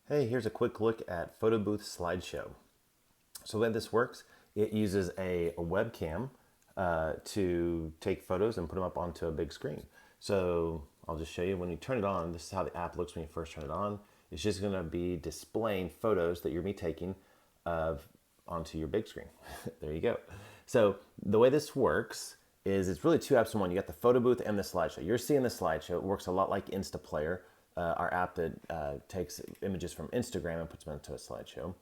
Hey, here's a quick look at PhotoBooth SlideShow. So the way this works, it uses a webcam to take photos and put them up onto a big screen. So I'll just show you when you turn it on. This is how the app looks when you first turn it on. It's just going to be displaying photos that you're going to be taking onto your big screen. There you go. So the way this works is it's really two apps in one. You got the photo booth and the slideshow. You're seeing the slideshow. It works a lot like Instaplayer, our app that takes images from Instagram and puts them into a slideshow.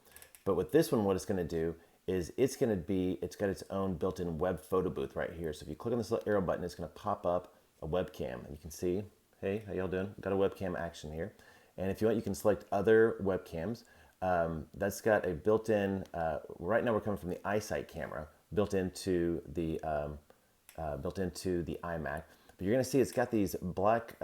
But with this one, what it's going to do is it's got its own built-in web photo booth right here. So if you click on this little arrow button, it's going to pop up a webcam, and you can see, hey, how y'all doing? Got a webcam action here. And if you want, you can select other webcams. That's got a built-in. Right now, we're coming from the iSight camera, built into the iMac. But you're going to see it's got these black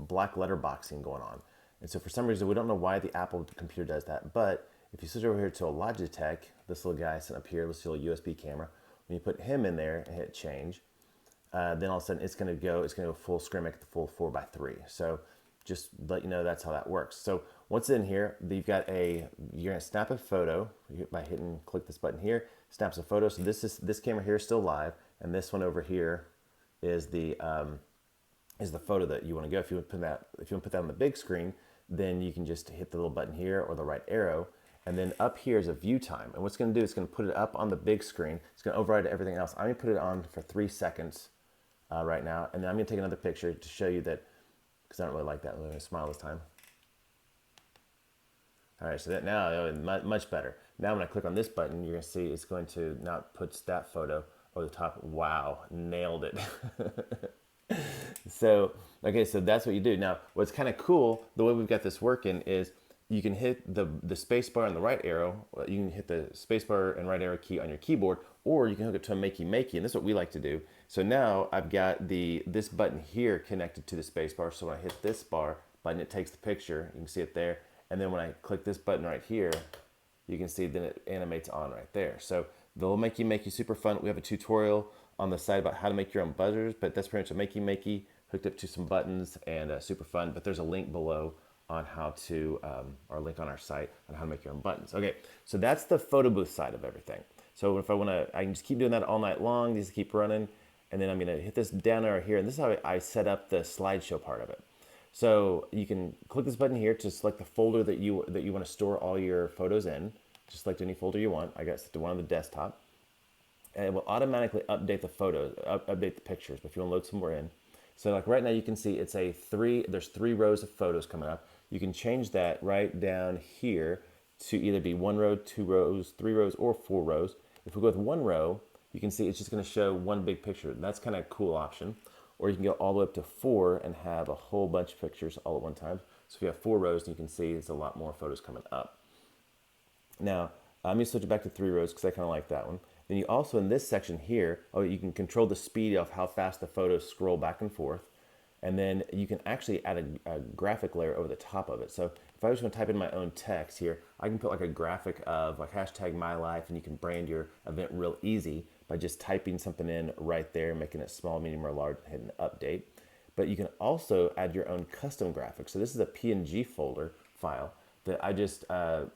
black letterboxing going on. And so for some reason, we don't know why the Apple computer does that. But if you switch over here to a Logitech, this little guy sitting up here, let's see a USB camera. When you put him in there and hit change, then all of a sudden it's going to go full screen, make it the full 4:3. So just let you know that's how that works. So once in here, you're going to snap a photo by click this button here, snaps a photo. So this camera here is still live, and this one over here is the photo that you want to go. If you want to put that on the big screen, then you can just hit the little button here or the right arrow. And then up here is a view time. And what's going to do is going to put it up on the big screen. It's going to override everything else. I'm going to put it on for 3 seconds right now. And then I'm going to take another picture to show you that, because I don't really like that. I'm going to smile this time. All right, so that now, much better. Now when I click on this button, you're going to see it's going to now put that photo over the top. Wow, nailed it. So, okay, so that's what you do. Now, what's kind of cool, the way we've got this working is you can hit the space bar and the right arrow. You can hit the space bar and right arrow key on your keyboard, or you can hook it to a makey, and this is what we like to do. So now I've got this button here connected to the space bar. So when I hit this button, it takes the picture. You can see it there. And then when I click this button right here, you can see then it animates on right there. So the little makey super fun. We have a tutorial on the side about how to make your own buzzers, but that's pretty much a makey hooked up to some buttons and super fun. But there's a link below on how to, or a link on our site on how to make your own buttons. Okay, so that's the photo booth side of everything. So if I want to, I can just keep doing that all night long. These keep running, and then I'm going to hit this down arrow here, and this is how I set up the slideshow part of it. So you can click this button here to select the folder that you want to store all your photos in. Just select any folder you want. I got the one on the desktop. And it will automatically update the photos, update the pictures, but if you want to load some more in. So like right now you can see there's 3 rows of photos coming up. You can change that right down here to either be 1 row, 2 rows, 3 rows, or 4 rows. If we go with 1 row, you can see it's just going to show one big picture. That's kind of a cool option. Or you can go all the way up to 4 and have a whole bunch of pictures all at one time. So if you have 4 rows, you can see it's a lot more photos coming up. Now, I'm going to switch it back to 3 rows because I kind of like that one. Then you also, in this section here, you can control the speed of how fast the photos scroll back and forth. And then you can actually add a graphic layer over the top of it. So if I was going to type in my own text here, I can put like a graphic of like #mylife, and you can brand your event real easy by just typing something in right there, making it small, medium, or large, and hitting update. But you can also add your own custom graphics. So this is a PNG folder file that I just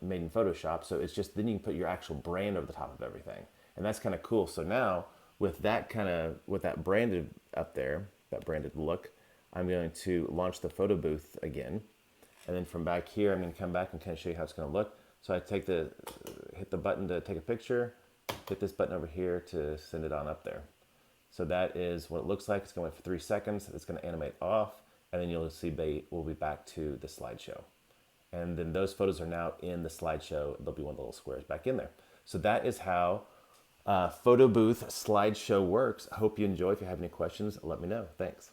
made in Photoshop. So it's just, then you can put your actual brand over the top of everything. And that's kind of cool. So now with that branded up there, that branded look, I'm going to launch the photo booth again. And then from back here, I'm going to come back and kind of show you how it's going to look. So I hit the button to take a picture, hit this button over here to send it on up there. So that is what it looks like. It's going to wait for 3 seconds. It's going to animate off, and then you'll see we'll be back to the slideshow. And then those photos are now in the slideshow. There'll be one of the little squares back in there. So that is how Photo Booth SlideShow works. I hope you enjoy. If you have any questions, let me know. Thanks.